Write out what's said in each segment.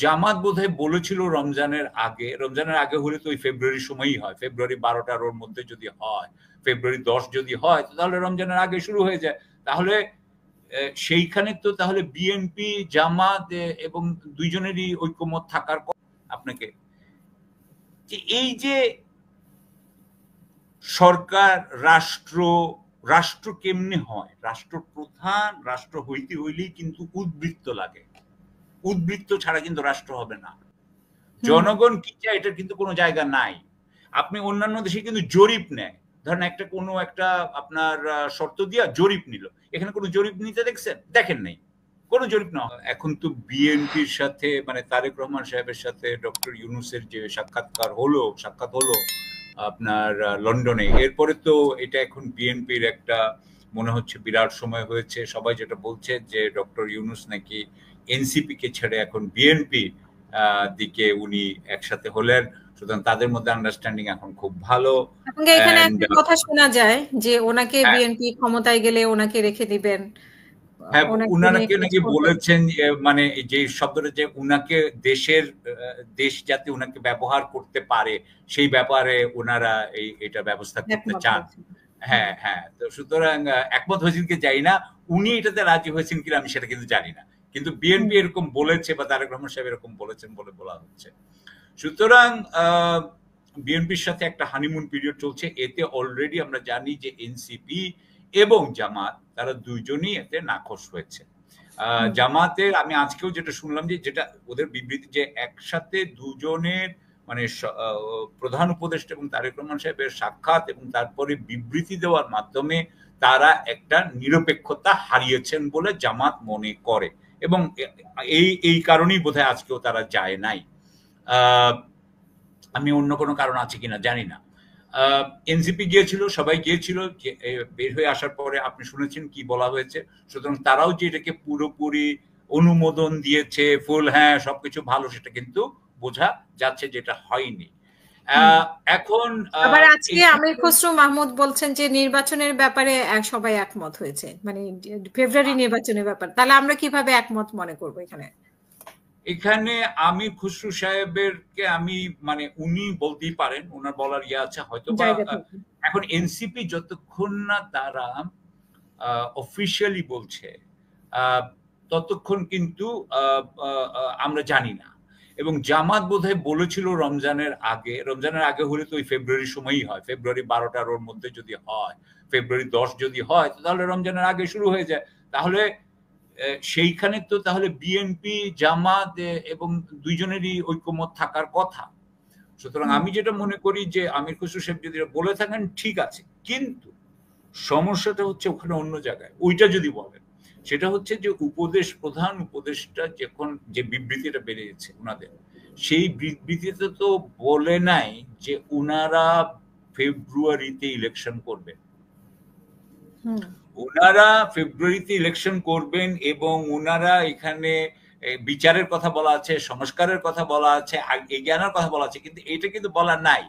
জামাত বোধহয় বলেছিল রমজানের আগে হলে তো ওই ফেব্রুয়ারির সময়ই হয়, ফেব্রুয়ারি 12-13 মধ্যে যদি হয়, ফেব্রুয়ারি 10 যদি হয় তাহলে রমজানের আগে শুরু হয়ে যায়। তাহলে সেইখানে তো তাহলে বিএনপি জামাত এবং দুইজনেরই ঐকমত থাকার কথা। আপনাকে যে এই যে সরকার রাষ্ট্র কেমনে হয়, রাষ্ট্রপ্রধান রাষ্ট্র হইতে হইলেই কিন্তু উদ্বৃত্ত লাগে, উদ্বৃত্ত ছাড়া কিন্তু রাষ্ট্র হবে না। জনগণ কি চায় এটার কিন্তু কোনো জায়গা নাই। আপনি অন্যান্য দেশে কিন্তু জরিপ নেয়, ধরেন কোনো একটা আপনার শর্ত দিয়া জরিপ নিল, এখানে কোনো জরিপ নিতে দেখেন নাই, কোনো জরিপ না। এখন তো বিএনপির সাথে মানে তারেক রহমান সাহেবের সাথে ডক্টর ইউনূসের যে সাক্ষাৎ হলো আপনার লন্ডনে, এরপরে তো এটা এখন বিএনপির একটা মনে হচ্ছে বিরাট সময় হয়েছে। সবাই যেটা বলছে যে ডক্টর ইউনূস নাকি এনসিপি কে ছেড়ে এখন বিএনপি দিকে উনি একসাথে হলেন, সুতরাং তাদের মধ্যে আন্ডারস্ট্যান্ডিং এখন খুব ভালো। এখানে একটা কথা শোনা যায় যে ওনাকে বিএনপি ক্ষমতায় গেলে ওনাকে রেখে দিবেন। হ্যাঁ, উনাকে নাকি বলেছেন মানে যে শব্দটা যে উনাকে দেশ যাতে উনাকে ব্যবহার করতে পারে সেই ব্যাপারে ওনারা এটা ব্যবস্থা করতে চান। হ্যাঁ হ্যাঁ, তো সুতরাং একমত হয়েছেন কি জানি না, উনি এটাতে রাজি হয়েছেন কিনা আমি সেটা কিন্তু জানি না, কিন্তু বিএনপি এরকম বলেছে বা তারেক রহমান সাহেব এরকম বলেছেন বলে বলা হচ্ছে। সুতরাং বিএনপির সাথে একটা হানিমুন পিরিয়ড চলছে। এতে অলরেডি আমরা জানি যে এনসিপি এবং জামাত তারা দুইজনই এতে নাখোশ হয়েছে। জামাতের আমি আজকেও যেটা শুনলাম যে যেটা ওদের বিবৃতি যে একসাথে দুজনের মানে প্রধান উপদেষ্টা এবং তারেক রহমান সাহেবের সাক্ষাৎ এবং তারপরে বিবৃতি দেওয়ার মাধ্যমে তারা একটা নিরপেক্ষতা হারিয়েছেন বলে জামাত মনে করে, এবং এই কারণেই বোধহয় আজকেও তারা যায় নাই। আমি অন্য কোনো কারণ আছে কিনা জানি না। এনসিপি গিয়েছিল, সবাই গিয়েছিল, বের হয়ে আসার পরে আপনি শুনেছেন কি বলা হয়েছে। সুতরাং তারাও যে এটাকে পুরোপুরি অনুমোদন দিয়েছে ফুল, হ্যাঁ সবকিছু ভালো, সেটা কিন্তু বোঝা যাচ্ছে যেটা হয়নি। এখন আবার আজকে আমির খসরু মাহমুদ বলছেন যে নির্বাচনের ব্যাপারে সবাই একমত হয়েছে, মানে ফেব্রুয়ারি নির্বাচনের ব্যাপারে। তাহলে আমরা কিভাবে একমত মনে করবো এখানে আমির খসরু সাহেবেরকে আমি মানে উনি বলতেই পারেন, ওনার বলার ইয়ে আছে হয়তো। এখন এনসিপি যতক্ষণ না তারা অফিসিয়ালি বলছে ততক্ষণ কিন্তু আমরা জানি না। এবং জামাত বোধহয় বলেছিল রমজানের আগে হলে তো ওই ফেব্রুয়ারির সময়ই হয়, ফেব্রুয়ারি 12-13 মধ্যে যদি হয়, ফেব্রুয়ারি 10 যদি হয় তাহলে রমজানের আগে শুরু হয়ে যায়। তাহলে সেইখানে তো তাহলে বিএনপি জামাত এবং দুইজনেরই ঐকমত থাকার কথা। সুতরাং আমি যেটা মনে করি যে আমির খসরু সাহেব যদি বলে থাকেন ঠিক আছে, কিন্তু সমস্যাটা হচ্ছে ওখানে অন্য জায়গায়। ওইটা যদি বলেন সেটা হচ্ছে যে প্রধান উপদেষ্টা যখন যে বিবৃতিটা বেরিয়েছে ওনাদের, সেই বিবৃতিতে তো বলে নাই যে উনারা ফেব্রুয়ারিতে ইলেকশন করবেন। ওনারা ফেব্রুয়ারিতে ইলেকশন করবেন এবং ওনারা এখানে বিচারের কথা বলা আছে, সংস্কারের কথা বলা আছে, এগিয়ে কথা বলা আছে, কিন্তু এটা কিন্তু বলা নাই।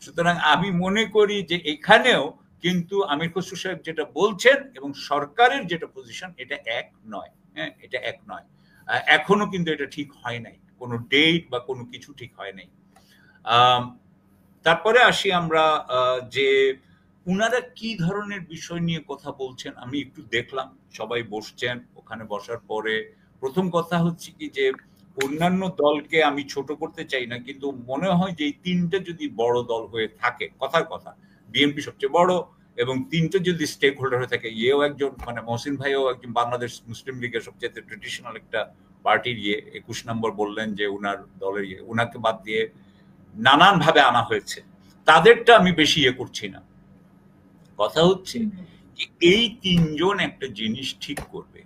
সুতরাং আমি মনে করি যে এখানেও কিন্তু আমির খসরু সাহেব যেটা বলছেন এবং সরকারের যেটা পজিশন এটা এক নয়। হ্যাঁ, এটা এক নয়, এখনো কিন্তু এটা ঠিক হয় নাই, কোনো ডেট বা কোনো কিছু ঠিক হয় নাই। তারপরে আসি আমরা যে উনারা কি ধরনের বিষয় নিয়ে কথা বলছেন। আমি একটু দেখলাম, সবাই বসছেন, ওখানে বসার পরে প্রথম কথা হচ্ছে কি যে অন্যান্য দলকে আমি ছোট করতে চাই না, কিন্তু মনে হয় যে এই তিনটা যদি বড় দল হয়ে থাকে, কথার কথা বিএনপি সবচেয়ে বড়, এবং তিনটা যদি স্টেক হোল্ডার হয়ে থাকে, ইয়েও একজন মানে মহসিন ভাইও একজন বাংলাদেশ মুসলিম লীগের সবচেয়ে ট্রেডিশনাল একটা পার্টির 21 নম্বর বললেন যে উনার দলের উনাকে বাদ দিয়ে নানান ভাবে আনা হয়েছে, তাদেরটা আমি বেশি করছি না। কথা হচ্ছে এই তিনজন একটা জিনিস ঠিক করবে,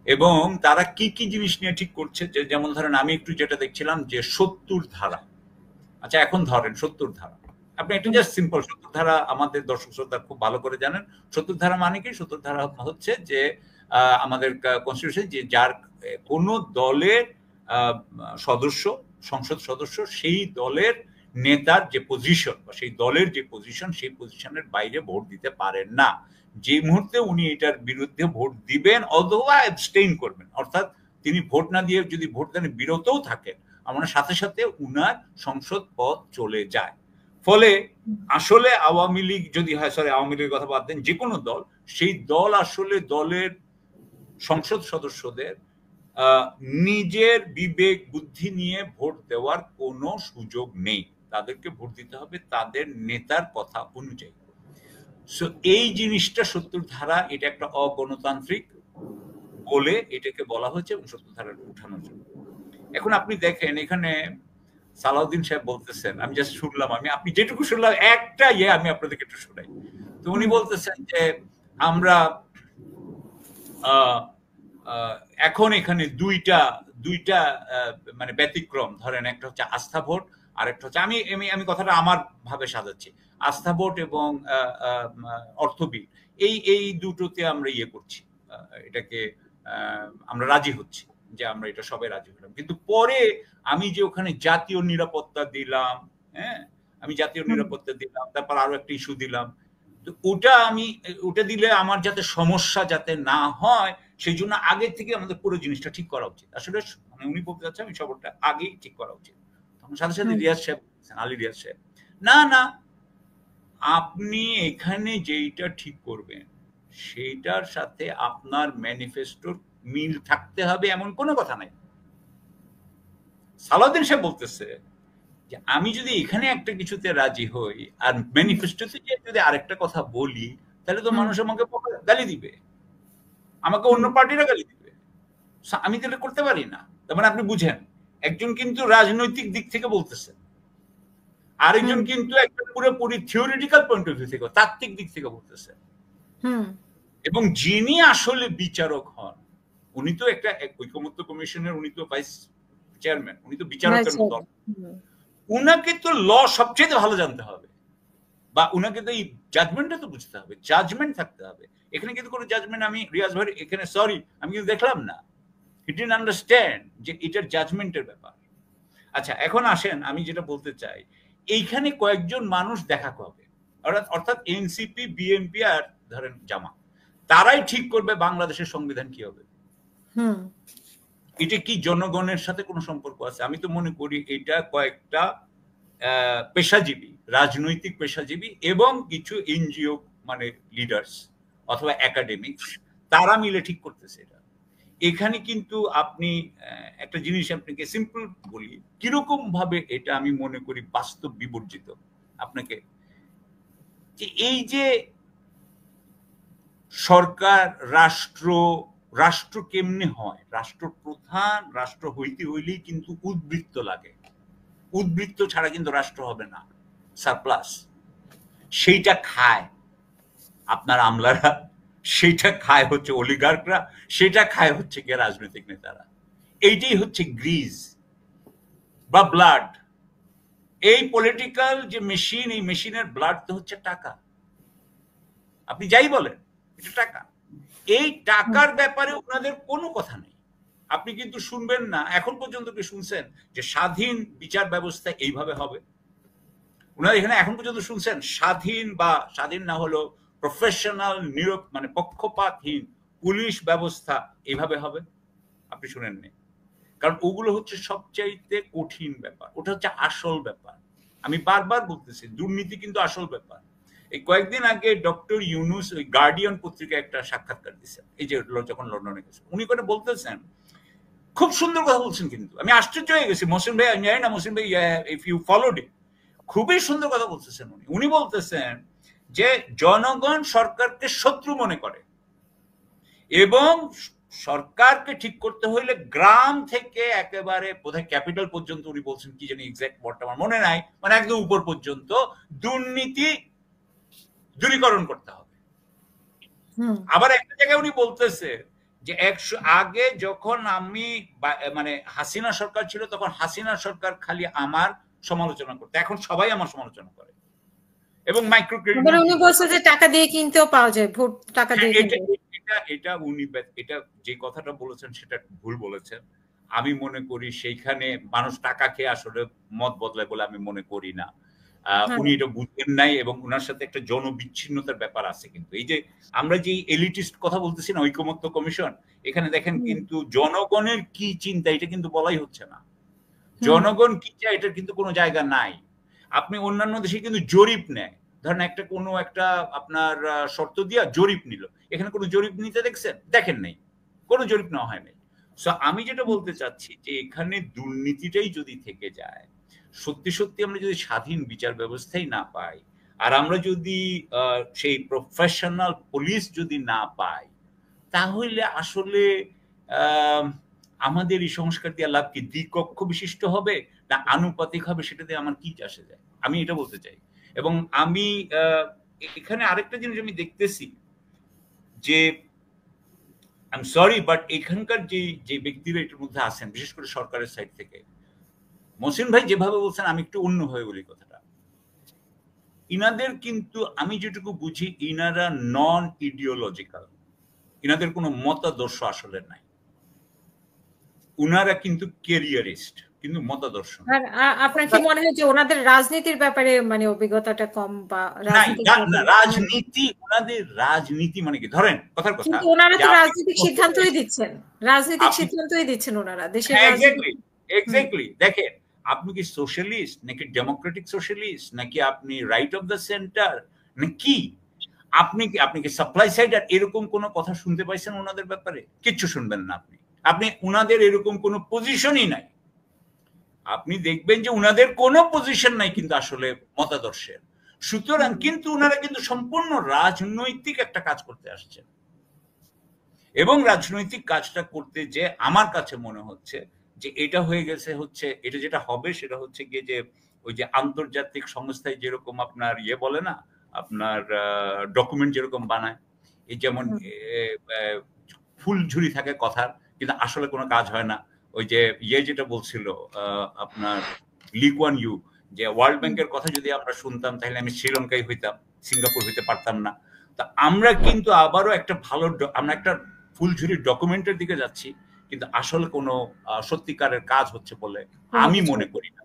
এবং তারা কি কি জিনিস নিয়ে ঠিক করছে, যেমন ধরেন আমি একটু যেটা দেখছিলাম যে 70 ধারা। আচ্ছা এখন ধরেন 70 ধারা, আপনি একটু জাস্ট সিম্পল 70 ধারা আমাদের দর্শক শ্রোতা খুব ভালো করে জানেন। 70 ধারা মানে কি? 70 ধারা হচ্ছে যে আমাদের কনস্টিটিউশন যে যার কোন দলের সংসদ সদস্য সেই দলের নেতার যে পজিশন বা সেই দলের যে পজিশন, সেই পজিশনের বাইরে ভোট দিতে পারেন না। যে মুহূর্তে উনি এটার বিরুদ্ধে ভোট দিবেন অথবা অ্যাবস্টেইন করবেন, অর্থাৎ তিনি ভোট না দিয়ে যদি ভোটদানে বিরতও থাকেন, আমার সাথে সাথে উনার সংসদ পদ চলে যায়। ফলে আসলে আওয়ামী লীগ যদি হয়, সরি আওয়ামী লীগের কথা বাদ দেন, যে কোনো দল, সেই দল আসলে দলের সংসদ সদস্যদের নিজের বিবেক বুদ্ধি নিয়ে ভোট দেওয়ার কোনো সুযোগ নেই। তাদেরকে ভোট দিতে হবে তাদের নেতার কথা অনুযায়ী। সো এই জিনিসটা ৭০ ধারা, এটা একটা অগণতান্ত্রিক বলে এটাকে বলা হয়েছে এবং ৭০ ধারা উঠানোর জন্য। এখন আপনি দেখেন এখানে সালাউদ্দিন সাহেব বলতেছেন, আমি জাস্ট শুনলাম, আপনি যেটুকু শুনলাম একটা আমি আপনাদেরকে একটু শোনাই। তো উনি বলতেছেন যে আমরা এখন এখানে দুইটা মানে ব্যতিক্রম, ধরেন একটা হচ্ছে আস্থা ভোট আর একটা হচ্ছে, আমি কথাটা আমার ভাবে সাজাচ্ছি, আস্থা ভোট এবং অর্থ বিল, এই দুটোতে আমরা করছি, এটাকে আমরা রাজি হচ্ছি যে আমরা এটা সবাই রাজি হলাম। কিন্তু পরে আমি যে ওখানে জাতীয় নিরাপত্তা দিলাম, হ্যাঁ আমি জাতীয় নিরাপত্তা দিলাম, তারপর আরো একটা ইস্যু দিলাম, তো ওটা দিলে আমার যাতে সমস্যা যাতে না হয় সেই জন্য আগে থেকে আমাদের পুরো জিনিসটা ঠিক করা উচিত। আসলে উনি বলতে চাচ্ছেন আমি সবটা আগেই ঠিক করা উচিত। তখন সাথে সাথে রিয়াজ সাহেব, আলী রিয়াজ সাহেব, না আপনি এখানে যেইটা ঠিক করবেন সেইটার সাথে আপনার ম্যানিফেস্টোর মিল থাকতে হবে এমন কোনো কথা নাই। সালাউদ্দিন সাহেব বলতেছে যে আমি যদি এখানে একটা কিছুতে রাজি হই আর ম্যানিফেস্টোতে যদি আরেকটা কথা বলি, তাহলে তো মানুষ আমাকে গালি দিবে, আমাকে অন্য পার্টিরা গালি দিবে, আমি তো এটা করতে পারি না। তার মানে আপনি বুঝেন, একজন কিন্তু রাজনৈতিক দিক থেকে বলতেছেন, আরেকজন কিন্তু একটা পুরোপুরি থিওরিটিক্যাল পয়েন্ট অফ ভিউ থেকে, তাত্ত্বিক দিক থেকে বলতেছে। এবং যিনি আসলে বিচারক হন, উনি তো একটা ঐকমত্য কমিশনের, উনি তো ভাইস চেয়ারম্যান, উনি তো বিচারকের দল, উনাকে তো ল সবচেয়ে ভালো জানতে হবে, বা উনাকে তো এই জাজমেন্টটা তো বুঝতে হবে, জাজমেন্ট থাকতে হবে। এখানে কিন্তু কোনো জাজমেন্ট, আমি রিয়াজ ভাই এখানে সরি আমি কিন্তু দেখলাম না, হি ডিডন্ট আন্ডারস্ট্যান্ড যে এটার জাজমেন্টের ব্যাপার। আচ্ছা এখন আসেন, আমি যেটা বলতে চাই, এইখানে কয়েকজন মানুষ দেখা হবে, অর্থাৎ এনসিপি, বিএনপি আর ধরেন জামাত, তারাই ঠিক করবে বাংলাদেশের সংবিধান কি হবে। এটা কি জনগণের সাথে কোনো সম্পর্ক আছে? আমি তো মনে করি এটা কয়েকটা পেশাজীবী, রাজনৈতিক পেশাজীবী এবং কিছু এনজিও মানে লিডার্স অথবা একাডেমিক্স, তারা মিলে ঠিক করতেছে এটা। এখানে কিন্তু আপনি একটা জিনিস আপনাকে সিম্পল বলি, কিরকম ভাবে এটা আমি মনে করি বাস্তব বিবর্জিত আপনাকে, যে এই যে সরকার, রাষ্ট্র কেমনে হয়, রাষ্ট্রপ্রধান, রাষ্ট্র হইতে হইলেই কিন্তু উদ্বৃত্ত লাগে, উদ্বৃত্ত ছাড়া কিন্তু রাষ্ট্র হবে না, সারপ্লাস। সেইটা খায় আপনার আমলারা, সেইটা খায় হচ্ছে অলিগার্করা, সেটা খায় হচ্ছে কে রাজনৈতিক নেতারা। এইটাই হচ্ছে গ্রিজ বা ব্লাড। এই পলিটিক্যাল যে মেশিন, এই মেশিনের ব্লাড তো হচ্ছে টাকা, আপনি যাই বলেন এটা টাকা। এই টাকার ব্যাপারে ওনাদের কোনো কথা নেই। আপনি কিন্তু শুনবেন না, এখন পর্যন্ত কি শুনছেন যে স্বাধীন বিচার ব্যবস্থা এইভাবে হবে? ওনারা এখানে এখন পর্যন্ত শুনছেন স্বাধীন বা স্বাধীন না হলো প্রফেশনাল মানে পক্ষপাতহীন পুলিশ ব্যবস্থা এইভাবে হবে? আপনি শুনেননি, কারণ ওগুলো হচ্ছে সবচাইতে কঠিন ব্যাপার, ওটা হচ্ছে আসল ব্যাপার। আমি বারবার বলতেছি দুর্নীতি কিন্তু আসল ব্যাপার। এই কয়েকদিন আগে ডক্টর ইউনুস ওই গার্ডিয়ান পত্রিকায় একটা সাক্ষাৎকার দিচ্ছেন, এই যে যখন লন্ডনে গেছে, উনি করে বলতেছেন, খুব সুন্দর কথা বলছেন, কিন্তু আমি আশ্চর্য হয়ে গেছি। মহসিন ভাই, আমি জানি না মহসিন ভাই ইফ ইউ ফলোড ইট, খুবই সুন্দর কথা বলতেছেন উনি বলতেছেন যে জনগণ সরকারকে শত্রু মনে করে এবং সরকারকে ঠিক করতে হইলে গ্রাম থেকে একেবারে বোধহয় ক্যাপিটাল পর্যন্ত, উনি বলছেন কি জানি এক্সাক্ট ওয়ার্ডটা আমার মনে নাই, মানে একদম উপর পর্যন্ত দুর্নীতি দূরীকরণ করতে হবে। আবার একটা জায়গায় উনি বলতেছে যে আগে যখন আমি মানে হাসিনা সরকার ছিল, তখন হাসিনা সরকার খালি আমার সমালোচনা করতে, এখন সবাই আমার সমালোচনা করে। এবং মাইক্রো ক্রেডিট, উনি বলছে যে টাকা দিয়ে কিনতেও পাওয়া যায়, ভোট টাকা দিয়ে। এটা উনি এটা যে কথাটা বলেছেন সেটা ভুল বলেছেন। আমি মনে করি সেইখানে মানুষ টাকা খেয়ে আসলে মত বদলায় বলে আমি মনে করি না। হ্যাঁ উনি এটা বুঝেন নাই এবং ওনার সাথে একটা জনবিচ্ছিন্নতার ব্যাপার আছে। কিন্তু এই যে আমরা যে এলিটিস্ট কথা বলতেছি না, ঐকমত্য কমিশন, এখানে দেখেন হুম কিন্তু জনগণের কি চিন্তা এটা কিন্তু বলাই হচ্ছে না। হুম জনগণ কি চায় এটার কিন্তু কোনো জায়গা নাই। আপনি অন্যান্য দেশে কিন্তু জরিপ নেয়, ধরেন একটা কোনো একটা আপনার শর্ত দিয়া জরিপ নিল, এখানে কোনো জরিপ নিতে দেখছেন? দেখেন নাই, কোনো জরিপ নেওয়া হয় নাই। সো আমি যেটা হুম বলতে চাচ্ছি যে এখানে দুর্নীতিটাই যদি থেকে যায়, সত্যি সত্যি আমরা যদি স্বাধীন বিচার ব্যবস্থাই না পাই, আর আমরা যদি সেই প্রফেশনাল পুলিশ যদি না পাই, তাহলে আসলে আহ, আমাদের এই সংস্কার দিয়ে লাভ কি? দ্বিকক্ষ বিশিষ্ট হবে না আনুপাতিক হবে, সেটাতে আমার কি আসে যায়, আমি এটা বলতে চাই। এবং আমি এখানে আরেকটা জিনিস আমি দেখতেছি যে আই এম সরি বাট এখানকার যে যে ব্যক্তিরা এটার মধ্যে আছেন, বিশেষ করে সরকারের সাইড থেকে, মহসিন ভাই যেভাবে বলছেন আমি একটু অন্যভাবে বলি কথাটা। ইনাদের কিন্তু আমি যেটুকু বুঝি ইনারা নন ইডিওলজিক্যাল, ইনাদের কোনো মতাদর্শ আসলে নাই। উনারা কিন্তু কেরিয়ারিস্ট, কিন্তু মতাদর্শ নাই। আর আপনার কি মনে হয় যে ওনাদের রাজনীতির ব্যাপারে মানে অভিজ্ঞতাটা কম বা নাই রাজনীতির ব্যাপারে রাজনীতি, ওনাদের রাজনীতি মানে কি, ধরেন কথার কথা কিন্তু ওনারা যে তো আপনি রাজনৈতিক সিদ্ধান্তই দিচ্ছেন, রাজনৈতিক আপনি সিদ্ধান্তই দিচ্ছেন ওনারা দেশের হ্যাঁ রাজনীতি। এক্স্যাক্টলি, হুম এক্স্যাক্টলি দেখেন, আপনি কি সোশ্যালিস্ট নাকি ডেমোক্রেটিক সোশ্যালিস্ট নাকি আপনি রাইট অফ দ্য সেন্টার নাকি আপনি কি সাপ্লাই সাইড, আর এরকম কোনো কথা শুনতে পাইছেন ওনাদের ব্যাপারে? কিচ্ছু শুনবেন না আপনি। আপনি উনাদের এরকম কোনো পজিশনই নাই। আপনি দেখবেন যে উনাদের কোনো পজিশন নাই কিন্তু আসলে মতাদর্শের। সুতরাং হুম কিন্তু উনারা কিন্তু সম্পূর্ণ রাজনৈতিক একটা কাজ করতে আসছেন, এবং রাজনৈতিক কাজটা করতে যে আমার কাছে মনে হচ্ছে যে এটা হয়ে গেছে হচ্ছে, এটা যেটা হবে সেটা হচ্ছে গিয়ে যে ওই যে আন্তর্জাতিক সংস্থায় যেরকম আপনার ইয়ে বলে না, আপনার ডকুমেন্ট যেরকম বানায়, এই যেমন হুম ফুলঝুরি থাকে কথার, কিন্তু আসলে কোনো কাজ হয় না। ওই যে ইয়ে যেটা বলছিল আপনার লি কুয়ান ইউ, যে ওয়ার্ল্ড হুম ব্যাংকের কথা যদি আমরা শুনতাম তাহলে আমি শ্রীলঙ্কায় হইতাম, সিঙ্গাপুর হইতে পারতাম না। তা আমরা কিন্তু আবারও একটা ভালো আমরা একটা ফুলঝুরির ডকুমেন্টের দিকে যাচ্ছি, কিন্তু আসলে কোনো সত্যিকারের কাজ হচ্ছে বলে কোনো আমি কিছু মনে করি না।